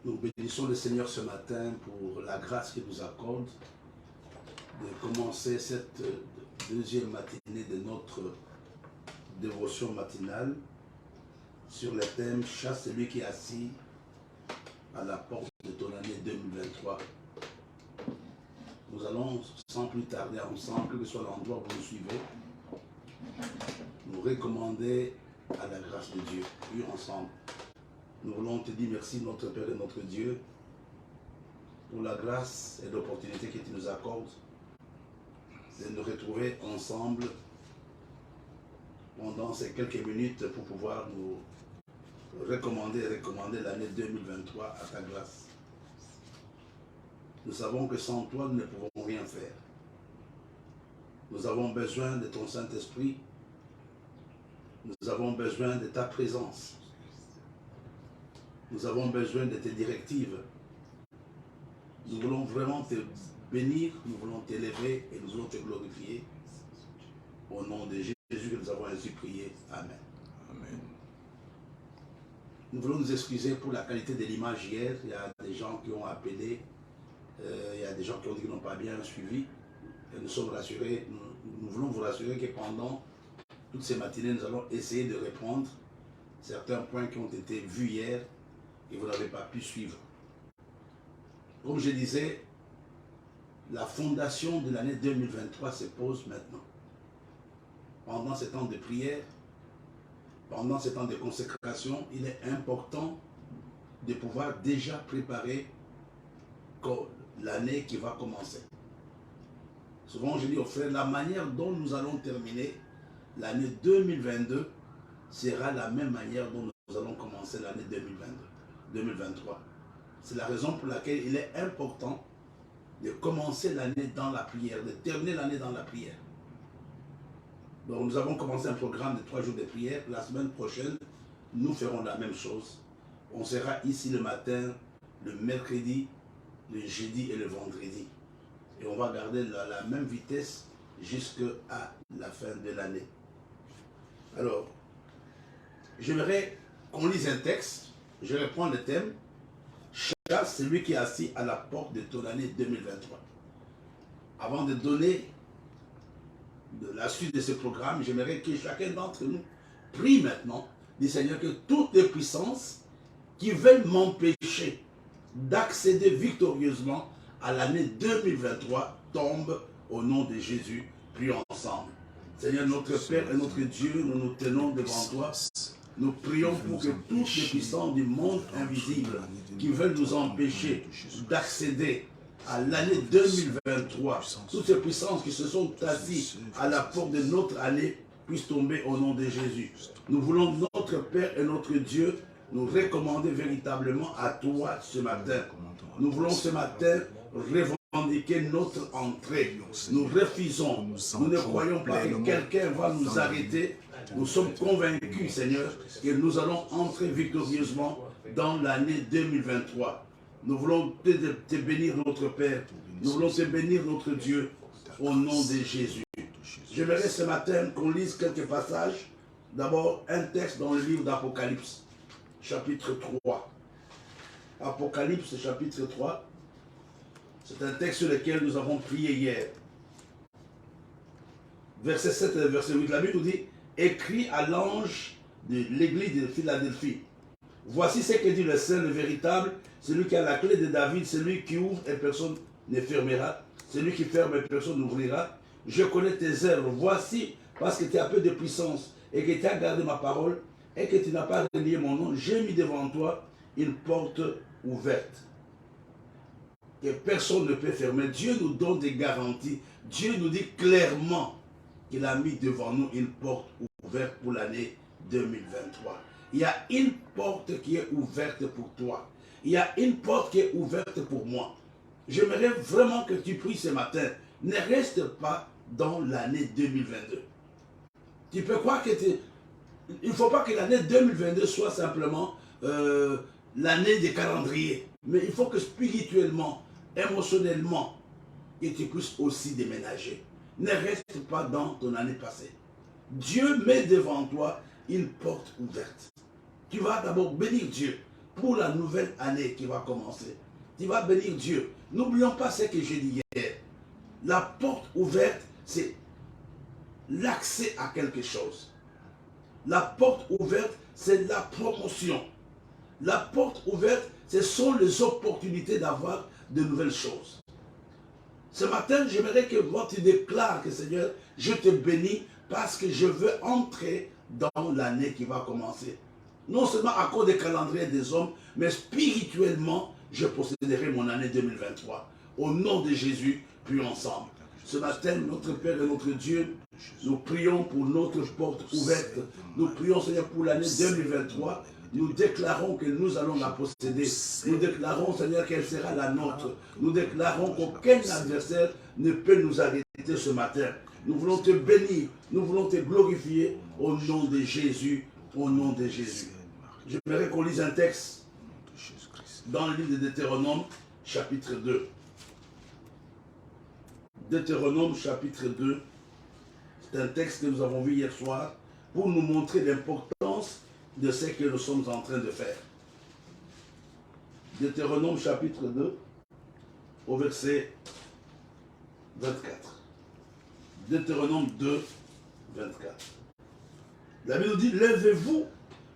Nous bénissons le Seigneur ce matin pour la grâce qu'il nous accorde de commencer cette deuxième matinée de notre dévotion matinale sur le thème « Chasse celui qui est assis à la porte de ton année 2023 ». Nous allons sans plus tarder ensemble, quel que soit l'endroit où vous nous suivez, nous recommander à la grâce de Dieu, puis ensemble. Nous voulons te dire merci, notre Père et notre Dieu, pour la grâce et l'opportunité que tu nous accordes de nous retrouver ensemble pendant ces quelques minutes pour pouvoir nous recommander l'année 2023 à ta grâce. Nous savons que sans toi, nous ne pouvons rien faire. Nous avons besoin de ton Saint-Esprit. Nous avons besoin de ta présence. Nous avons besoin de tes directives. Nous voulons vraiment te bénir, nous voulons t'élever et nous voulons te glorifier. Au nom de Jésus que nous avons ainsi prié. Amen. Amen. Nous voulons nous excuser pour la qualité de l'image hier. Il y a des gens qui ont appelé, il y a des gens qui ont dit qu'ils n'ont pas bien suivi. Et nous sommes rassurés, nous voulons vous rassurer que pendant toutes ces matinées, nous allons essayer de répondre certains points qui ont été vus hier et vous n'avez pas pu suivre. Comme je disais, la fondation de l'année 2023 se pose maintenant. Pendant ces temps de prière, pendant ces temps de consécration, il est important de pouvoir déjà préparer l'année qui va commencer. Souvent, je dis aux frères, la manière dont nous allons terminer l'année 2022 sera la même manière dont nous allons commencer l'année 2023. C'est la raison pour laquelle il est important de commencer l'année dans la prière, de terminer l'année dans la prière. Donc nous avons commencé un programme de 3 jours de prière. La semaine prochaine, nous ferons la même chose. On sera ici le matin, le mercredi, le jeudi et le vendredi. Et on va garder la même vitesse jusqu'à la fin de l'année. Alors, j'aimerais qu'on lise un texte. Je reprends le thème. Chasse celui qui est assis à la porte de ton année 2023. Avant de donner la suite de ce programme, j'aimerais que chacun d'entre nous prie maintenant du Seigneur que toutes les puissances qui veulent m'empêcher d'accéder victorieusement à l'année 2023 tombent au nom de Jésus. Prions ensemble. Seigneur, notre Père et notre Dieu, nous nous tenons devant toi. Nous prions pour que toutes les puissances du monde invisible qui veulent nous empêcher d'accéder à l'année 2023, toutes ces puissances qui se sont assises à la porte de notre année puissent tomber au nom de Jésus. Nous voulons, notre Père et notre Dieu, nous recommander véritablement à toi ce matin. Nous voulons ce matin revendiquer notre entrée. Nous refusons, nous ne croyons pas que quelqu'un va nous arrêter. Nous sommes convaincus, Seigneur, que nous allons entrer victorieusement dans l'année 2023. Nous voulons te bénir, notre Père. Nous voulons te bénir, notre Dieu, au nom de Jésus. J'aimerais ce matin qu'on lise quelques passages. D'abord, un texte dans le livre d'Apocalypse, chapitre 3. Apocalypse, chapitre 3. C'est un texte sur lequel nous avons prié hier. Verset 7 et verset 8, la Bible nous dit: écrit à l'ange de l'église de Philadelphie. Voici ce que dit le Saint, le véritable, celui qui a la clé de David, celui qui ouvre et personne ne fermera, celui qui ferme et personne n'ouvrira. Je connais tes œuvres. Voici, parce que tu as peu de puissance et que tu as gardé ma parole et que tu n'as pas renié mon nom, j'ai mis devant toi une porte ouverte que personne ne peut fermer. Dieu nous donne des garanties. Dieu nous dit clairement qu'il a mis devant nous une porte ouverte pour l'année 2023. Il y a une porte qui est ouverte pour toi. Il y a une porte qui est ouverte pour moi. J'aimerais vraiment que tu pries ce matin. Ne reste pas dans l'année 2022. Tu peux croire que il ne faut pas que l'année 2022 soit simplement l'année des calendriers. Mais il faut que spirituellement, émotionnellement, que tu puisses aussi déménager. Ne reste pas dans ton année passée. Dieu met devant toi une porte ouverte. Tu vas d'abord bénir Dieu pour la nouvelle année qui va commencer. Tu vas bénir Dieu. N'oublions pas ce que j'ai dit hier. La porte ouverte, c'est l'accès à quelque chose. La porte ouverte, c'est la promotion. La porte ouverte, ce sont les opportunités d'avoir de nouvelles choses. Ce matin, j'aimerais que tu déclares que Seigneur, je te bénis parce que je veux entrer dans l'année qui va commencer. Non seulement à cause des calendriers des hommes, mais spirituellement, je posséderai mon année 2023. Au nom de Jésus, prions ensemble. Ce matin, notre Père et notre Dieu, nous prions pour notre porte ouverte. Nous prions, Seigneur, pour l'année 2023. Nous déclarons que nous allons la posséder. Nous déclarons, Seigneur, qu'elle sera la nôtre. Nous déclarons qu'aucun adversaire ne peut nous arrêter ce matin. Nous voulons te bénir. Nous voulons te glorifier au nom de Jésus. Au nom de Jésus. J'aimerais qu'on lise un texte dans le livre de Deutéronome, chapitre 2. Deutéronome, chapitre 2. C'est un texte que nous avons vu hier soir pour nous montrer l'importance de ce que nous sommes en train de faire. Deutéronome, chapitre 2, au verset 24. Deutéronome 2, 24. La Bible nous dit, levez-vous,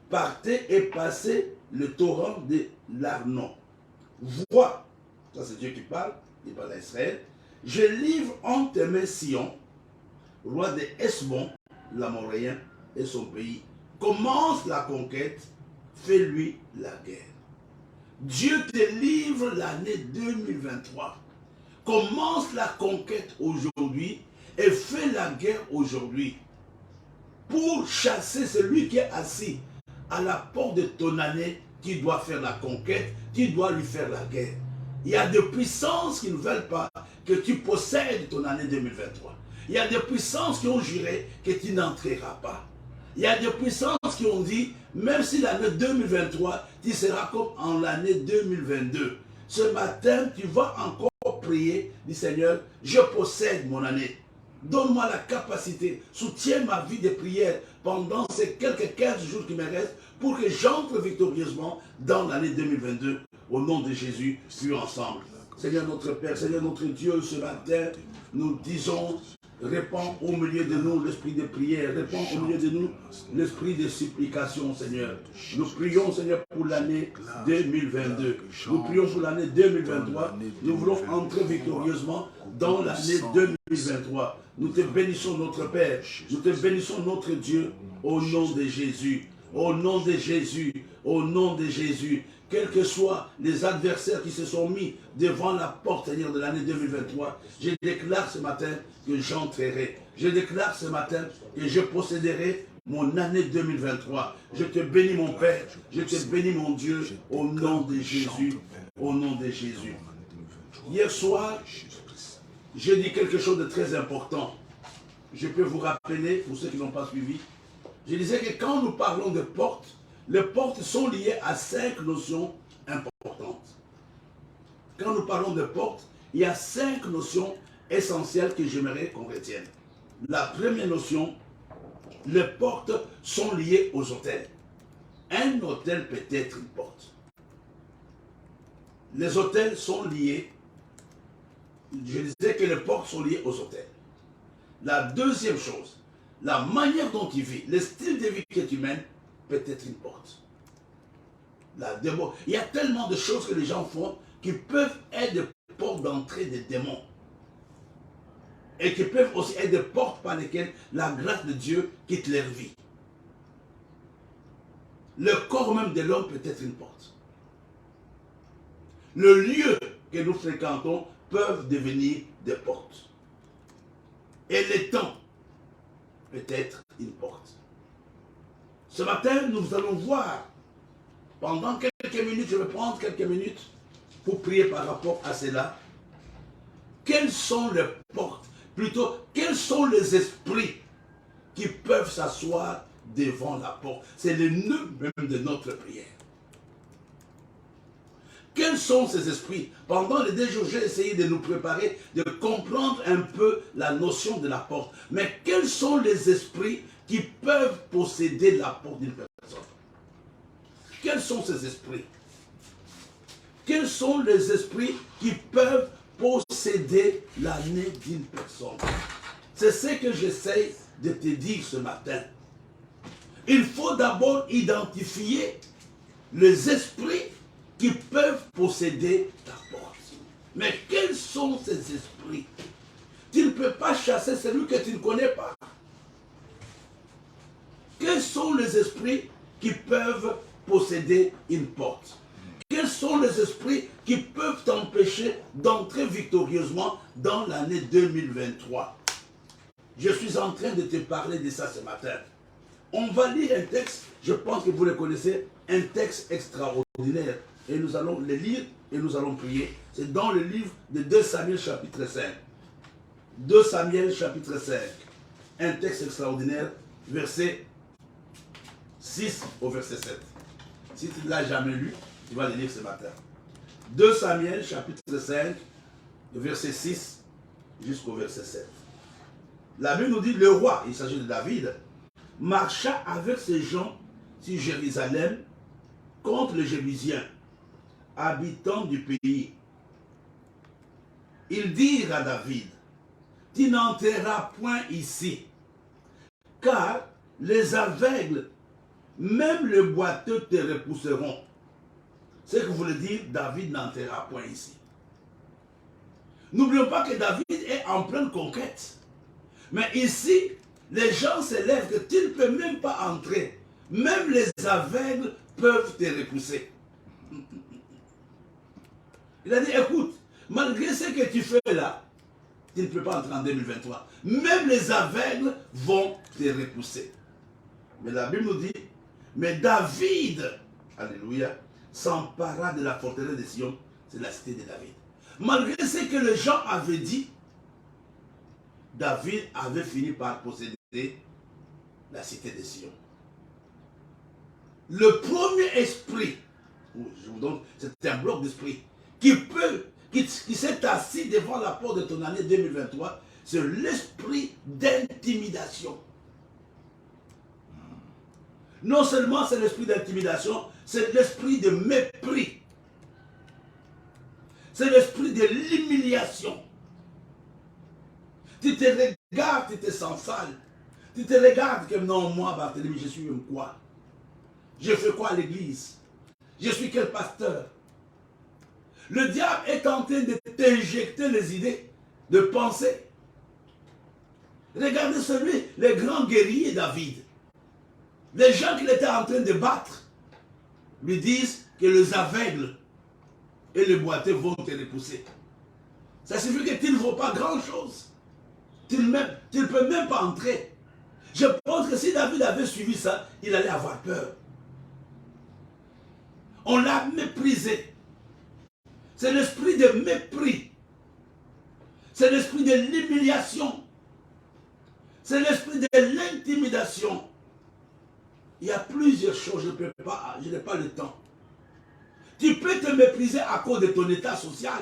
partez et passez le torrent de l'Arnon. Vois, ça c'est Dieu qui parle, il parle à Israël, je livre en tes mains Sion, roi de Hesbon, l'Amoréen et son pays. Commence la conquête, fais-lui la guerre. Dieu te livre l'année 2023. Commence la conquête aujourd'hui et fais la guerre aujourd'hui pour chasser celui qui est assis à la porte de ton année, qui doit faire la conquête, qui doit lui faire la guerre. Il y a des puissances qui ne veulent pas que tu possèdes ton année 2023. Il y a des puissances qui ont juré que tu n'entreras pas. Il y a des puissances qui ont dit, même si l'année 2023, tu seras comme en l'année 2022. Ce matin, tu vas encore prier, dis Seigneur, je possède mon année. Donne-moi la capacité, soutiens ma vie de prière pendant ces quelques 15 jours qui me restent pour que j'entre victorieusement dans l'année 2022. Au nom de Jésus, puis ensemble. Seigneur notre Père, Seigneur notre Dieu, ce matin, nous disons, répands au milieu de nous l'esprit de prière, répands au milieu de nous l'esprit de supplication, Seigneur. Nous prions, Seigneur, pour l'année 2022. Nous prions pour l'année 2023. Nous voulons entrer victorieusement dans l'année 2023. Nous te bénissons, notre Père. Nous te bénissons, notre Dieu, au nom de Jésus. Au nom de Jésus. Au nom de Jésus. Quels que soient les adversaires qui se sont mis devant la porte, Seigneur, de l'année 2023, je déclare ce matin que j'entrerai. Je déclare ce matin que je posséderai mon année 2023. Je te bénis, mon Père. Je te bénis, mon Dieu, au nom de Jésus. Au nom de Jésus. Hier soir, j'ai dit quelque chose de très important. Je peux vous rappeler, pour ceux qui n'ont pas suivi, je disais que quand nous parlons de portes, les portes sont liées à 5 notions importantes. Quand nous parlons de portes, il y a 5 notions essentielles que j'aimerais qu'on retienne. La première notion, les portes sont liées aux hôtels. Un hôtel peut être une porte. Les hôtels sont liés, je disais que les portes sont liées aux hôtels. La deuxième chose, la manière dont tu vis, le style de vie que tu mènes, peut être une porte. Il y a tellement de choses que les gens font qui peuvent être des portes d'entrée des démons. Et qui peuvent aussi être des portes par lesquelles la grâce de Dieu quitte leur vie. Le corps même de l'homme peut être une porte. Le lieu que nous fréquentons peuvent devenir des portes. Et le temps peut être une porte. Ce matin, nous allons voir, pendant quelques minutes, je vais prendre quelques minutes pour prier par rapport à cela. Quelles sont les portes, plutôt, quels sont les esprits qui peuvent s'asseoir devant la porte? C'est le nœud même de notre prière. Quels sont ces esprits? Pendant les 2 jours, j'ai essayé de nous préparer, de comprendre un peu la notion de la porte. Mais quels sont les esprits qui peuvent posséder la porte d'une personne? Quels sont ces esprits? quels sont les esprits qui peuvent posséder l'année d'une personne? C'est ce que j'essaie de te dire ce matin. Il faut d'abord identifier les esprits qui peuvent posséder ta porte. Mais quels sont ces esprits? Tu ne peux pas chasser celui que tu ne connais pas. Quels sont les esprits qui peuvent posséder une porte? Quels sont les esprits qui peuvent t'empêcher d'entrer victorieusement dans l'année 2023? Je suis en train de te parler de ça ce matin. On va lire un texte, je pense que vous le connaissez, un texte extraordinaire. Et nous allons le lire et nous allons prier. C'est dans le livre de 2 Samuel chapitre 5. 2 Samuel chapitre 5. Un texte extraordinaire, verset 6 au verset 7. Si tu ne l'as jamais lu, tu vas le lire ce matin. 2 Samuel chapitre 5, verset 6 jusqu'au verset 7. La Bible nous dit, le roi, il s'agit de David, marcha avec ses gens sur Jérusalem contre les Jébusiens, habitants du pays. Ils dirent à David, tu n'entreras point ici, car les aveugles, même les boiteux te repousseront. C'est que voulait dire, David n'entrera point ici. N'oublions pas que David est en pleine conquête. Mais ici, les gens s'élèvent que tu ne peux même pas entrer. Même les aveugles peuvent te repousser. Il a dit, écoute, malgré ce que tu fais là, tu ne peux pas entrer en 2023. Même les aveugles vont te repousser. Mais la Bible nous dit, mais David, alléluia, s'empara de la forteresse de Sion, c'est la cité de David. Malgré ce que les gens avaient dit, David avait fini par posséder la cité de Sion. Le premier esprit, je vous donne, c'est un bloc d'esprit, qui s'est assis devant la porte de ton année 2023, c'est l'esprit d'intimidation. Non seulement c'est l'esprit d'intimidation, c'est l'esprit de mépris. C'est l'esprit de l'humiliation. Tu te regardes, tu te sens sale. Tu te regardes comme non, moi, Barthélemy, je suis un quoi? Je fais quoi à l'église? Je suis quel pasteur? Le diable est en train de t'injecter les idées, de penser. Regardez celui, le grand guerrier David. Les gens qu'il était en train de battre lui disent que les aveugles et les boiteux vont te repousser. Ça signifie que tu ne vaux pas grand-chose. Tu ne peux même pas entrer. Je pense que si David avait suivi ça, il allait avoir peur. On l'a méprisé. C'est l'esprit de mépris. C'est l'esprit de l'humiliation. C'est l'esprit de l'intimidation. Il y a plusieurs choses, je n'ai pas le temps. Tu peux te mépriser à cause de ton état social.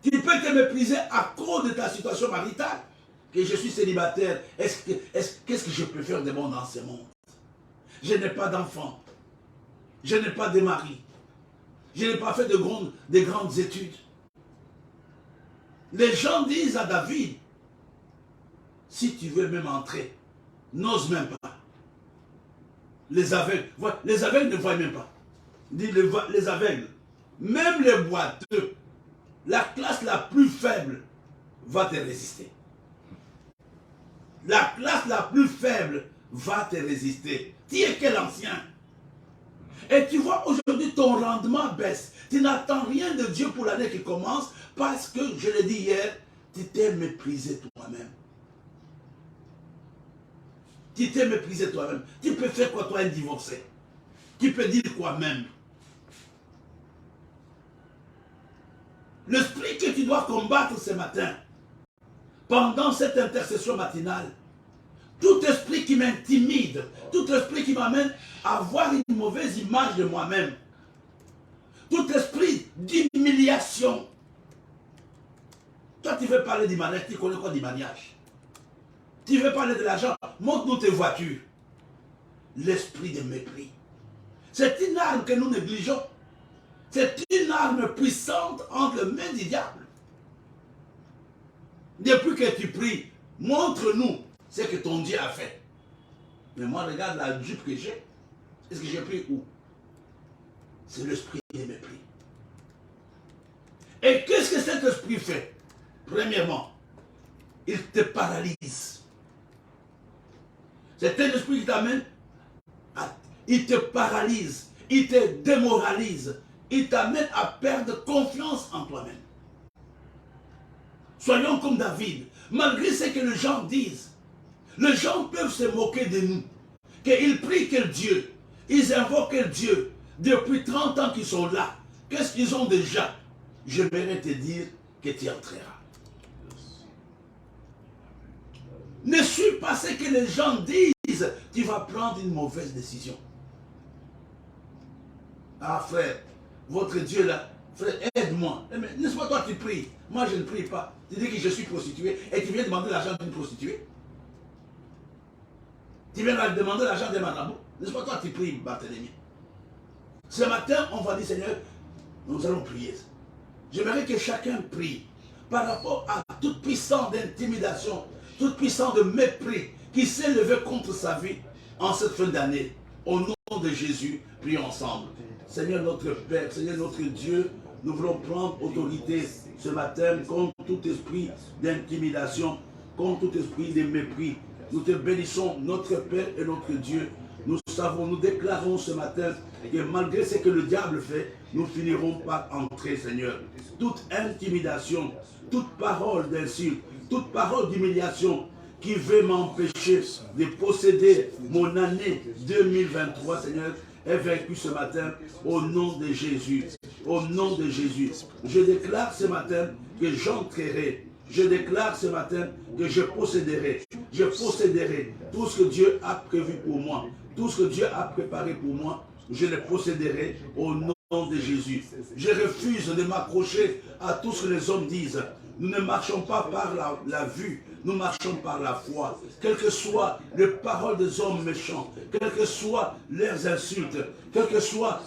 Tu peux te mépriser à cause de ta situation maritale. Que je suis célibataire, qu'est-ce que je peux faire de bon dans ce monde? Je n'ai pas d'enfant. Je n'ai pas de mari. Je n'ai pas fait de grandes études. Les gens disent à David, si tu veux même entrer, n'ose même pas. Les aveugles ne voient même pas. Dit les aveugles, même les boiteux, la classe la plus faible va te résister. La classe la plus faible va te résister. Tu es quel ancien? Et tu vois, aujourd'hui, ton rendement baisse. Tu n'attends rien de Dieu pour l'année qui commence parce que, je l'ai dit hier, tu t'es méprisé toi-même. Tu t'es méprisé toi-même. Tu peux faire quoi, toi, un divorcé? Tu peux dire quoi même? L'esprit que tu dois combattre ce matin, pendant cette intercession matinale, tout esprit qui m'intimide, tout esprit qui m'amène à avoir une mauvaise image de moi-même, tout esprit d'humiliation. Toi, tu veux parler du mariage, tu connais quoi du mariage? Tu veux parler de l'argent, montre-nous tes voitures. L'esprit de mépris. C'est une arme que nous négligeons. C'est une arme puissante entre les mains du diable. Depuis que tu pries, montre-nous ce que ton Dieu a fait. Mais moi, regarde la jupe que j'ai. Est-ce que j'ai pris où? C'est l'esprit de mépris. Et qu'est-ce que cet esprit fait? Premièrement, il te paralyse. C'est un esprit qui t'amène, il te paralyse, il te démoralise, il t'amène à perdre confiance en toi-même. Soyons comme David, malgré ce que les gens disent. Les gens peuvent se moquer de nous, qu'ils prient quel Dieu, ils invoquent quel Dieu. Depuis 30 ans qu'ils sont là, qu'est-ce qu'ils ont déjà? J'aimerais te dire que tu entreras. Ne suis pas ce que les gens disent, tu vas prendre une mauvaise décision. Ah frère, votre Dieu là, frère, aide-moi. N'est-ce pas toi qui pries? Moi je ne prie pas. Tu dis que je suis prostituée et tu viens demander l'argent d'une prostituée. Tu viens demander l'argent d'un marabout. N'est-ce pas toi qui pries, Barthélemy? Ce matin, on va dire, Seigneur, nous allons prier. J'aimerais que chacun prie par rapport à toute puissance d'intimidation, toute puissance de mépris qui s'est levée contre sa vie en cette fin d'année. Au nom de Jésus, prions ensemble. Seigneur notre Père, Seigneur notre Dieu, nous voulons prendre autorité ce matin contre tout esprit d'intimidation, contre tout esprit de mépris. Nous te bénissons, notre Père et notre Dieu. Nous savons, nous déclarons ce matin que malgré ce que le diable fait, nous finirons par entrer, Seigneur. Toute intimidation, toute parole d'insulte, toute parole d'humiliation qui veut m'empêcher de posséder mon année 2023, Seigneur, est vaincu ce matin au nom de Jésus. Au nom de Jésus. Je déclare ce matin que j'entrerai. Je déclare ce matin que je posséderai. Je posséderai tout ce que Dieu a prévu pour moi. Tout ce que Dieu a préparé pour moi, je le posséderai au nom de Jésus. Je refuse de m'accrocher à tout ce que les hommes disent. Nous ne marchons pas par la vue, nous marchons par la foi. Quelles que soient les paroles des hommes méchants, quelles que soient leurs insultes, quel que soit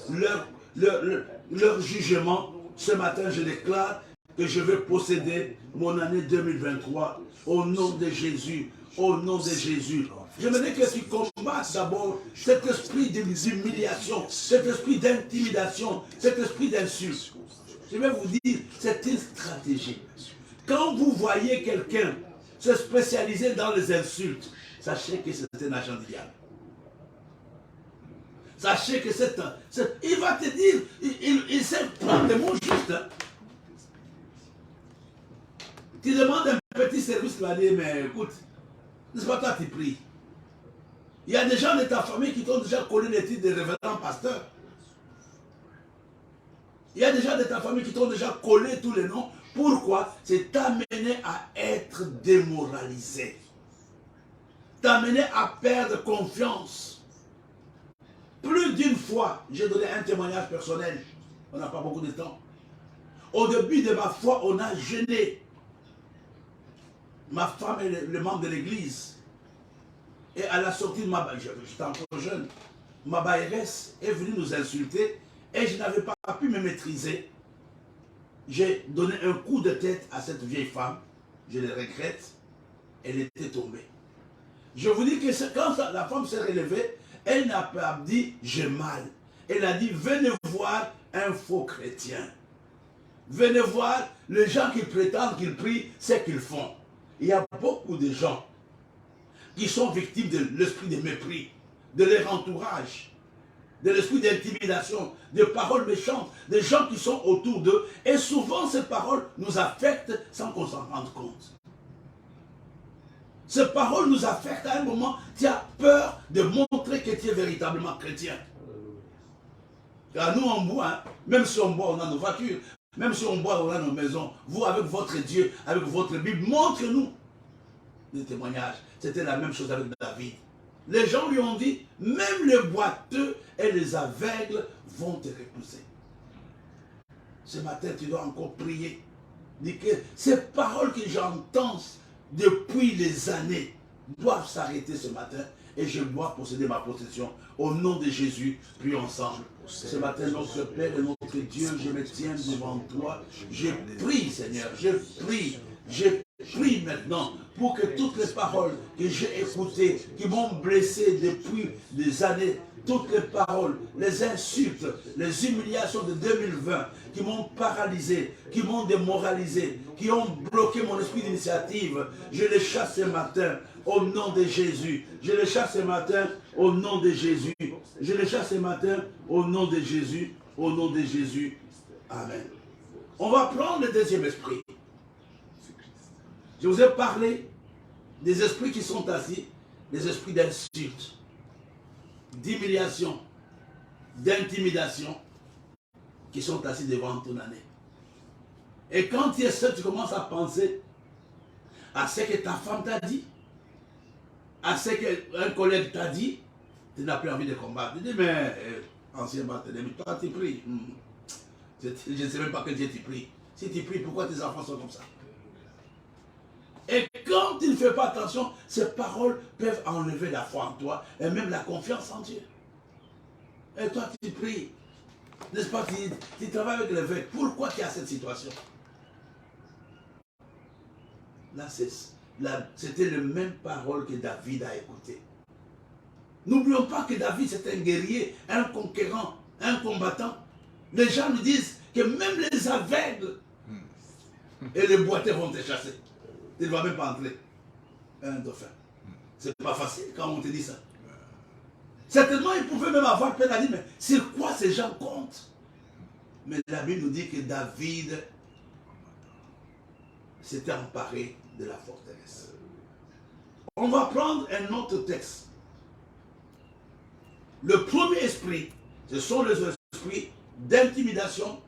leur jugement, ce matin je déclare que je vais posséder mon année 2023 au nom de Jésus, au nom de Jésus. J'aimerais que tu combattes d'abord cet esprit d'humiliation, cet esprit d'intimidation, cet esprit d'insulte. Je vais vous dire, c'est une stratégie. Quand vous voyez quelqu'un se spécialiser dans les insultes, sachez que c'est un agent du diable. Sachez que il va te dire, il sait prendre des mots justes. Hein. Tu demandes un petit service, tu vas dire, mais écoute, n'est-ce pas toi qui pries? Il y a des gens de ta famille qui t'ont déjà collé les titres de révérend pasteur. Il y a des gens de ta famille qui t'ont déjà collé tous les noms. Pourquoi? C'est t'amener à être démoralisé. T'amener à perdre confiance. Plus d'une fois, j'ai donné un témoignage personnel. On n'a pas beaucoup de temps. Au début de ma foi, on a jeûné. Ma femme est le membre de l'église. Et à la sortie de ma baïresse, j'étais encore jeune, ma baïresse est venue nous insulter et je n'avais pas pu me maîtriser. J'ai donné un coup de tête à cette vieille femme, je le regrette, elle était tombée. Je vous dis que quand la femme s'est relevée, elle n'a pas dit j'ai mal. Elle a dit venez voir un faux chrétien. Venez voir les gens qui prétendent qu'ils prient, c'est qu'ils font. Il y a beaucoup de gens qui sont victimes de l'esprit de mépris, de leur entourage, de l'esprit d'intimidation, de paroles méchantes, des gens qui sont autour d'eux. Et souvent, ces paroles nous affectent sans qu'on s'en rende compte. Ces paroles nous affectent à un moment, tu as peur de montrer que tu es véritablement chrétien. Car nous, on boit, hein. Même si on boit, on a nos voitures. Même si on boit, on a nos maisons. Vous, avec votre Dieu, avec votre Bible, montre-nous des témoignages. C'était la même chose avec David. Les gens lui ont dit, même les boiteux et les aveugles vont te repousser. Ce matin, tu dois encore prier. Dis que ces paroles que j'entends depuis les années doivent s'arrêter ce matin et je dois posséder ma possession. Au nom de Jésus, prions ensemble. Ce matin, notre Père et notre Dieu, je me tiens devant toi. Je prie, Seigneur, je prie maintenant pour que toutes les paroles que j'ai écoutées, qui m'ont blessé depuis des années, toutes les paroles, les insultes, les humiliations de 2020, qui m'ont paralysé, qui m'ont démoralisé, qui ont bloqué mon esprit d'initiative, je les chasse ce matin au nom de Jésus. Je les chasse ce matin au nom de Jésus. Je les chasse ce matin au nom de Jésus. Au nom de Jésus. Amen. On va prendre le deuxième esprit. Je vous ai parlé des esprits qui sont assis, des esprits d'insulte, d'humiliation, d'intimidation, qui sont assis devant ton année. Et quand tu es seul, tu commences à penser à ce que ta femme t'a dit, à ce qu'un collègue t'a dit, tu n'as plus envie de combattre. Tu dis, mais ancien partenaire, mais toi tu pries. Je ne sais même pas que Dieu t'y prie. Si tu pries, pourquoi tes enfants sont comme ça? Et quand tu ne fais pas attention, ces paroles peuvent enlever la foi en toi et même la confiance en Dieu. Et toi, tu pries. N'est-ce pas, tu travailles avec l'évêque. Pourquoi tu as cette situation? Là, c'était les mêmes paroles que David a écoutées. N'oublions pas que David, c'est un guerrier, un conquérant, un combattant. Les gens nous disent que même les aveugles et les boiteux vont te chasser. Tu ne vas même pas entrer. Un dauphin. C'est pas facile quand on te dit ça. Certainement, ils pouvaient même avoir peur à dire, mais sur quoi ces gens comptent? Mais la Bible nous dit que David s'était emparé de la forteresse. On va prendre un autre texte. Le premier esprit, ce sont les esprits d'intimidation,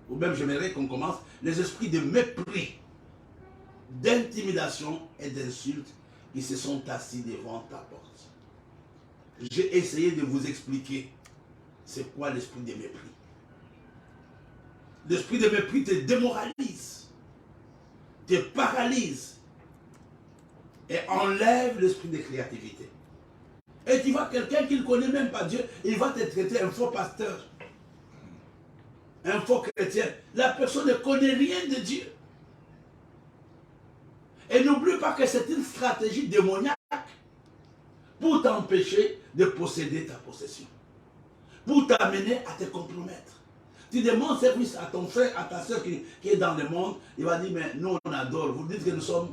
ou même j'aimerais qu'on commence, les esprits de mépris, d'intimidation et d'insulte qui se sont assis devant ta porte. J'ai essayé de vous expliquer c'est quoi l'esprit de mépris. L'esprit de mépris te démoralise, te paralyse et enlève l'esprit de créativité. Et tu vois quelqu'un qui ne connaît même pas Dieu, il va te traiter un faux pasteur, un faux chrétien. La personne ne connaît rien de Dieu. Et n'oublie pas que c'est une stratégie démoniaque pour t'empêcher de posséder ta possession, pour t'amener à te compromettre. Tu demandes service à ton frère, à ta soeur qui est dans le monde, il va dire, mais nous on adore, vous dites que nous sommes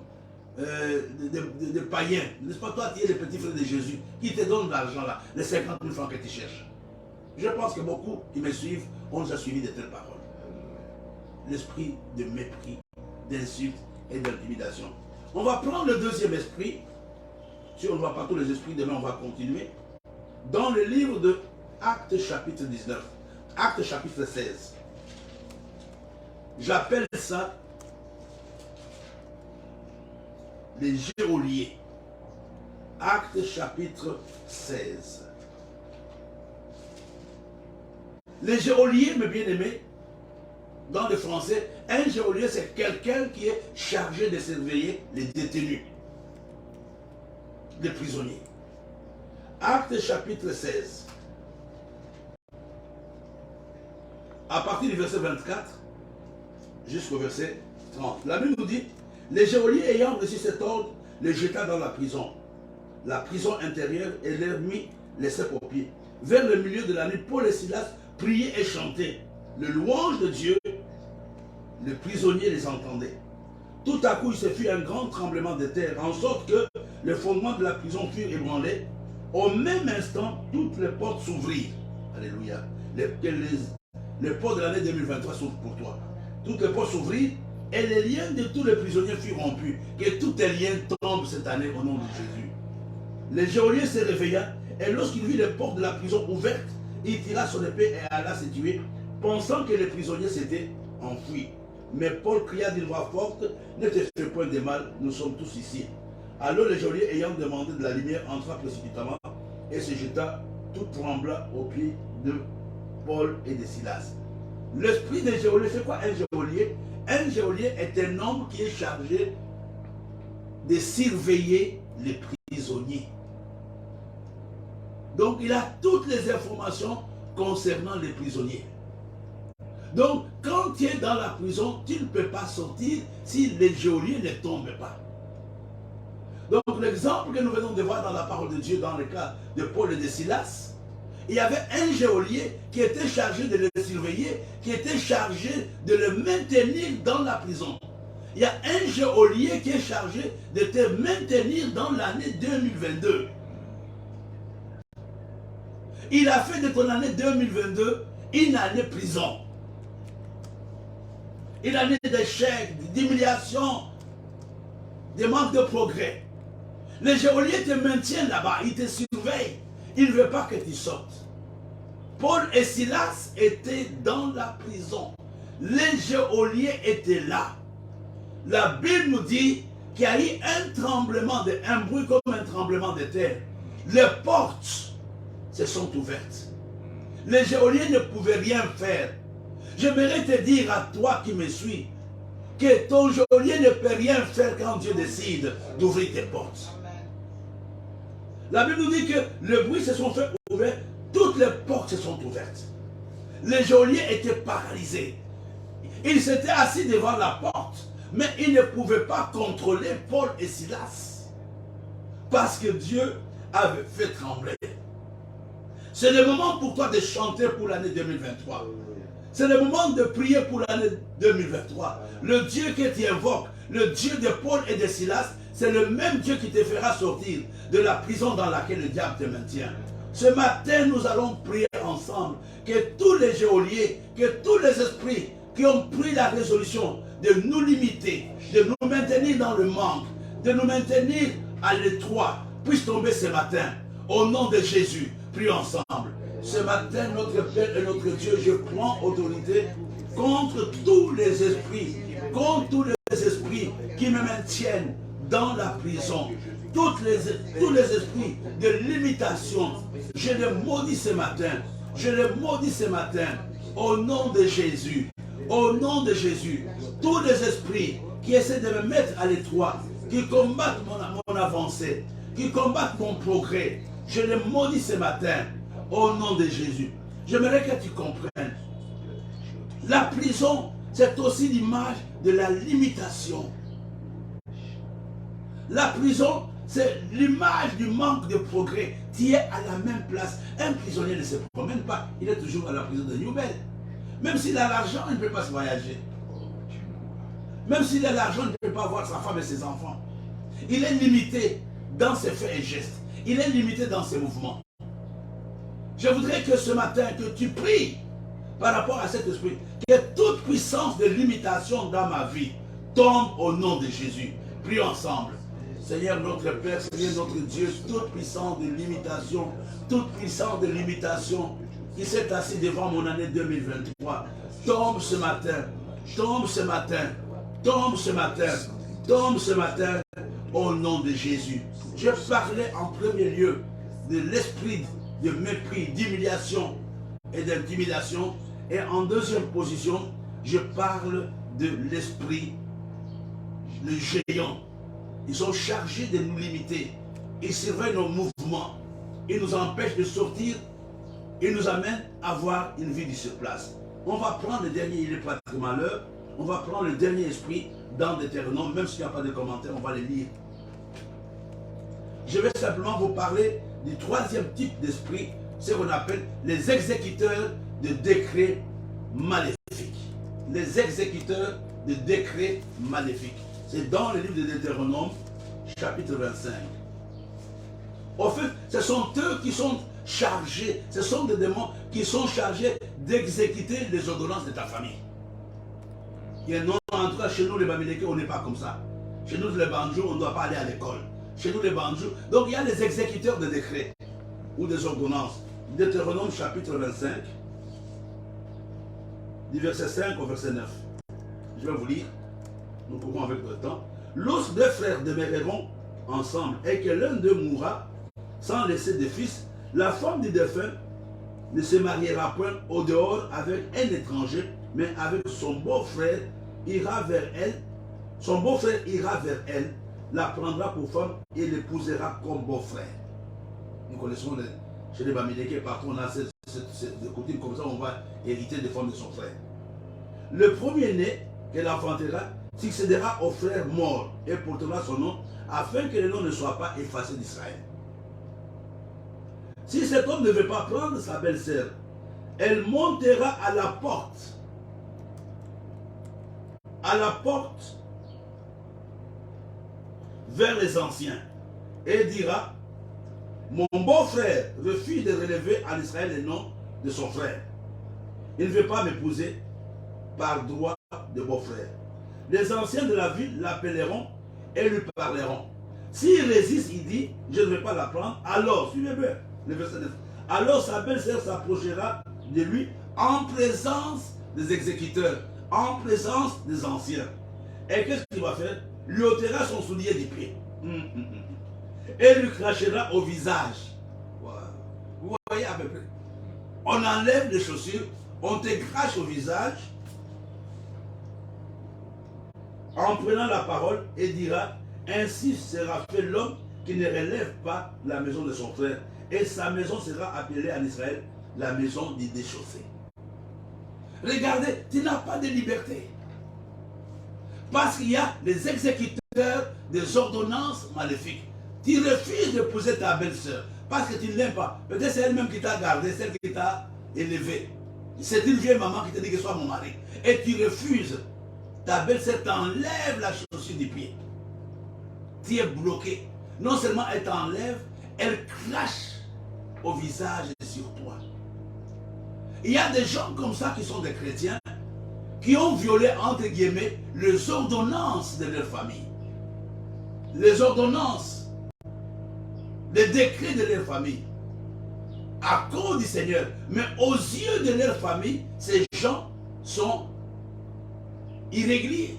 des païens, n'est-ce pas? Toi tu es le petit frère de Jésus, qui te donne de l'argent là, les 50 000 francs que tu cherches. Je pense que beaucoup qui me suivent ont déjà suivi de telles paroles. L'esprit de mépris, d'insulte et d'intimidation. On va prendre le deuxième esprit. Si on ne voit pas tous les esprits, demain on va continuer. Dans le livre de Actes chapitre 19, Actes chapitre 16. J'appelle ça les geôliers. Actes chapitre 16. Les geôliers, mes bien-aimés, dans le français, un geôlier c'est quelqu'un qui est chargé de surveiller les détenus, les prisonniers. Actes chapitre 16. À partir du verset 24 jusqu'au verset 30. La Bible nous dit, les geôliers ayant reçu cet ordre, les jeta dans la prison intérieure, et leur mit les ceps aux pieds. Vers le milieu de la nuit, Paul et Silas priaient et chantaient le louange de Dieu. Les prisonniers les entendaient. Tout à coup, il se fit un grand tremblement de terre, en sorte que les fondements de la prison furent ébranlés. Au même instant, toutes les portes s'ouvrirent. Alléluia. Les portes de l'année 2023 s'ouvrent pour toi. Toutes les portes s'ouvrirent et les liens de tous les prisonniers furent rompus. Que tous tes liens tombent cette année au nom de Jésus. Le geôlier se réveilla et lorsqu'il vit les portes de la prison ouvertes, il tira son épée et alla se tuer, pensant que les prisonniers s'étaient enfuis. Mais Paul cria d'une voix forte, ne te fais point de mal, nous sommes tous ici. Alors le geôlier, ayant demandé de la lumière, entra précipitamment et se jeta, tout tremblant aux pieds de Paul et de Silas. L'esprit des geôliers, c'est quoi un geôlier? Un geôlier est un homme qui est chargé de surveiller les prisonniers. Donc il a toutes les informations concernant les prisonniers. Donc quand tu es dans la prison, tu ne peux pas sortir si les geôliers ne tombent pas. Donc l'exemple que nous venons de voir dans la parole de Dieu dans le cas de Paul et de Silas, il y avait un geôlier qui était chargé de les surveiller, qui était chargé de les maintenir dans la prison. Il y a un geôlier qui est chargé de te maintenir dans l'année 2022. Il a fait de ton année 2022 une année prison. Une année d'échec, d'humiliation, de manque de progrès. Le geôlier te maintient là-bas, il te surveille. Il ne veut pas que tu sortes. Paul et Silas étaient dans la prison. Les geôliers étaient là. La Bible nous dit qu'il y a eu un tremblement, un bruit comme un tremblement de terre. Les portes se sont ouvertes. Les geôliers ne pouvaient rien faire. J'aimerais te dire à toi qui me suis, que ton geôlier ne peut rien faire quand Dieu décide d'ouvrir tes portes. La Bible nous dit que le bruit se sont fait ouvert, toutes les portes se sont ouvertes. Les geôliers étaient paralysés. Ils s'étaient assis devant la porte, mais ils ne pouvaient pas contrôler Paul et Silas. Parce que Dieu avait fait trembler. C'est le moment pour toi de chanter pour l'année 2023. C'est le moment de prier pour l'année 2023. Le Dieu que tu invoques, le Dieu de Paul et de Silas, c'est le même Dieu qui te fera sortir de la prison dans laquelle le diable te maintient. Ce matin, nous allons prier ensemble que tous les geôliers, que tous les esprits qui ont pris la résolution de nous limiter, de nous maintenir dans le manque, de nous maintenir à l'étroit, puissent tomber ce matin. Au nom de Jésus, prions ensemble. Ce matin, notre Père et notre Dieu, je prends autorité contre tous les esprits, qui me maintiennent dans la prison. Tous les esprits de limitation, je les maudis ce matin. Je les maudis ce matin. Au nom de Jésus. Au nom de Jésus. Tous les esprits qui essaient de me mettre à l'étroit, qui combattent mon avancée, qui combattent mon progrès, je les maudis ce matin. Au nom de Jésus. J'aimerais que tu comprennes. La prison, c'est aussi l'image de la limitation. La prison, c'est l'image du manque de progrès. Tu es à la même place. Un prisonnier ne se promène pas. Il est toujours à la prison de Newbel. Même s'il a l'argent, il ne peut pas se voyager. Même s'il a l'argent, il ne peut pas voir sa femme et ses enfants. Il est limité dans ses faits et gestes. Il est limité dans ses mouvements. Je voudrais que ce matin, que tu pries par rapport à cet esprit, que toute puissance de limitation dans ma vie tombe au nom de Jésus. Prions ensemble. Seigneur notre Père, Seigneur notre Dieu, toute puissance de limitation qui s'est assise devant mon année 2023, tombe ce matin, tombe ce matin, tombe ce matin, tombe ce matin, au nom de Jésus. Je parlais en premier lieu de l'esprit de mépris, d'humiliation et d'intimidation. Et en deuxième position, je parle de l'esprit, le géant. Ils sont chargés de nous limiter. Ils surveillent nos mouvements. Ils nous empêchent de sortir. Ils nous amènent à avoir une vie qui se place. On va prendre le dernier, il est pas très malheur. On va prendre le dernier esprit dans Deutéronome, même s'il n'y a pas de commentaires, on va les lire. Je vais simplement vous parler du troisième type d'esprit, ce qu'on appelle les exécuteurs de décrets maléfiques. Les exécuteurs de décrets maléfiques. C'est dans le livre de Deutéronome, chapitre 25. Au fait, ce sont eux qui sont chargés, ce sont des démons qui sont chargés d'exécuter les ordonnances de ta famille. Et non, en tout cas, chez nous les Bamileke, on n'est pas comme ça. Chez nous les Banjou, on ne doit pas aller à l'école. Chez nous les Banjou. Donc il y a les exécuteurs de décrets ou des ordonnances. Deutéronome chapitre 25, du verset 5 au verset 9. Je vais vous lire. Nous courons avec le temps. Lorsque deux frères demeureront ensemble et que l'un d'eux mourra sans laisser de fils, la femme du défunt ne se mariera point au dehors avec un étranger, mais avec son beau-frère ira vers elle. Son beau-frère ira vers elle, la prendra pour femme et l'épousera comme beau-frère. Nous connaissons Chez les Bamileke, partout on a cette coutume comme ça, on va hériter des femmes de son frère. Le premier-né qu'elle enfantera succédera au frère mort et portera son nom, afin que le nom ne soit pas effacé d'Israël. Si cet homme ne veut pas prendre sa belle-sœur, elle montera à la porte vers les anciens et dira: mon beau-frère refuse de relever en Israël le nom de son frère. Il ne veut pas m'épouser par droit de beau-frère. Les anciens de la ville l'appelleront et lui parleront. S'il résiste, il dit: je ne vais pas la prendre. Alors, suivez-moi, le verset 9. Alors sa belle-sœur s'approchera de lui en présence des exécuteurs, en présence des anciens. Et qu'est-ce qu'il va faire? Lui ôtera son soulier du pied. Et lui crachera au visage. Voilà. Vous voyez à peu près. On enlève les chaussures, on te crache au visage, en prenant la parole, et dira: ainsi sera fait l'homme qui ne relève pas la maison de son frère, et sa maison sera appelée en Israël la maison des déchaussés. Regardez, tu n'as pas de liberté. Parce qu'il y a les exécuteurs des ordonnances maléfiques. Tu refuses d'épouser ta belle-sœur parce que tu ne l'aimes pas. Peut-être c'est elle-même qui t'a gardé, celle qui t'a élevé. C'est une vieille maman qui te dit que sois mon mari. Et tu refuses. Ta belle-sœur t'enlève la chaussure du pied. Tu es bloqué. Non seulement elle t'enlève, elle crache au visage et sur toi. Il y a des gens comme ça qui sont des chrétiens, qui ont violé, entre guillemets, les ordonnances de leur famille. Les ordonnances, les décrets de leur famille. À cause du Seigneur. Mais aux yeux de leur famille, ces gens sont irréguliers.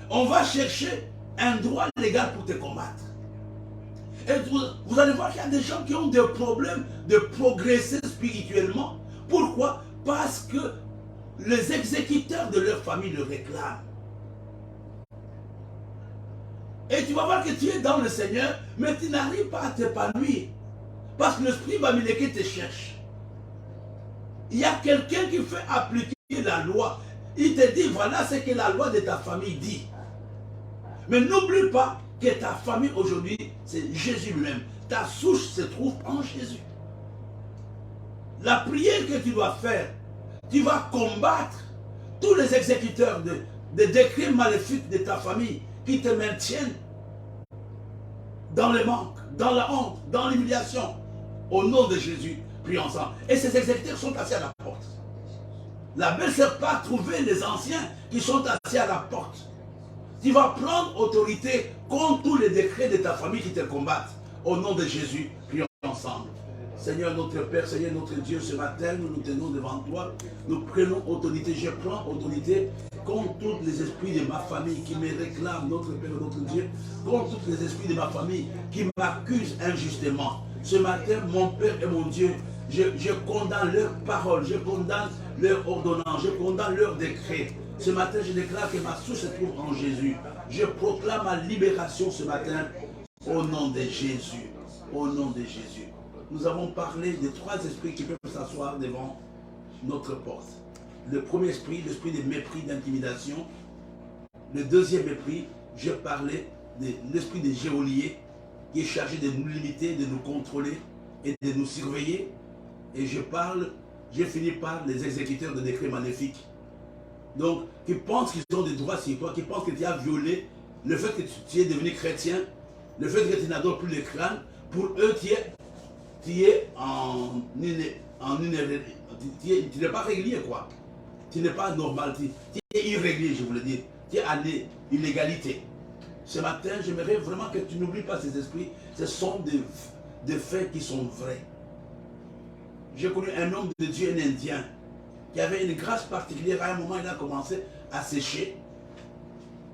On va chercher un droit légal pour te combattre. Et vous allez voir qu'il y a des gens qui ont des problèmes de progresser spirituellement. Pourquoi? Parce que les exécuteurs de leur famille le réclament. Et tu vas voir que tu es dans le Seigneur, mais tu n'arrives pas à t'épanouir. Parce que l'esprit Bamileke te cherche. Il y a quelqu'un qui fait appliquer la loi. Il te dit: voilà ce que la loi de ta famille dit. Mais n'oublie pas que ta famille aujourd'hui, c'est Jésus lui-même. Ta souche se trouve en Jésus. La prière que tu dois faire, tu vas combattre tous les exécuteurs de décrets maléfiques de ta famille qui te maintiennent dans le manque, dans la honte, dans l'humiliation. Au nom de Jésus, prions ensemble. Et ces exécuteurs sont assis à la porte. La belle-sœur part trouver les anciens qui sont assis à la porte. Tu vas prendre autorité contre tous les décrets de ta famille qui te combattent. Au nom de Jésus, prions ensemble. Seigneur notre Père, Seigneur notre Dieu, ce matin, nous nous tenons devant toi. Nous prenons autorité. Je prends autorité contre tous les esprits de ma famille qui me réclament, notre Père, notre Dieu. Contre tous les esprits de ma famille qui m'accusent injustement. Ce matin, mon Père et mon Dieu, je condamne leurs paroles, je condamne leurs ordonnances, je condamne leurs décrets. Ce matin, je déclare que ma source se trouve en Jésus. Je proclame ma libération ce matin au nom de Jésus. Au nom de Jésus. Nous avons parlé des trois esprits qui peuvent s'asseoir devant notre porte. Le premier esprit, l'esprit de mépris, d'intimidation. Le deuxième esprit, je parlais de l'esprit de geôlier qui est chargé de nous limiter, de nous contrôler et de nous surveiller. Et je finis par les exécuteurs de décrets maléfiques. Donc, qui pensent qu'ils ont des droits sur toi, qui pensent que tu as violé le fait que tu es devenu chrétien, le fait que tu n'adores plus le crâne. Pour eux, tu n'es pas régulier, quoi. Tu n'es pas normal, tu es irrégulier, je voulais dire. Tu es à l'illégalité. Ce matin, j'aimerais vraiment que tu n'oublies pas ces esprits. Ce sont des faits qui sont vrais. J'ai connu un homme de Dieu, un Indien, qui avait une grâce particulière. À un moment, il a commencé à sécher.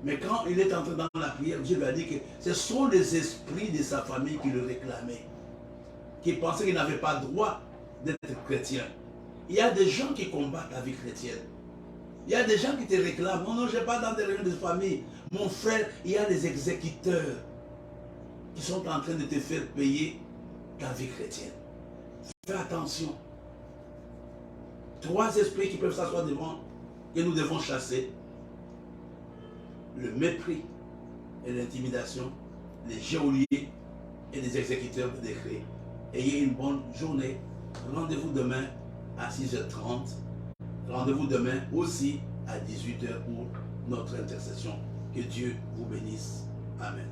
Mais quand il est entré dans la prière, Dieu lui a dit que ce sont les esprits de sa famille qui le réclamaient, qui pensaient qu'il n'avait pas le droit d'être chrétien. Il y a des gens qui combattent la vie chrétienne. Il y a des gens qui te réclament. Non, non, je n'ai pas dans des réunions de famille. Mon frère, il y a des exécuteurs qui sont en train de te faire payer ta vie chrétienne. Fais attention. 3 esprits qui peuvent s'asseoir devant, que nous devons chasser. Le mépris et l'intimidation, les geôliers et les exécuteurs de décrets. Ayez une bonne journée. Rendez-vous demain à 6h30. Rendez-vous demain aussi à 18h pour notre intercession. Que Dieu vous bénisse. Amen.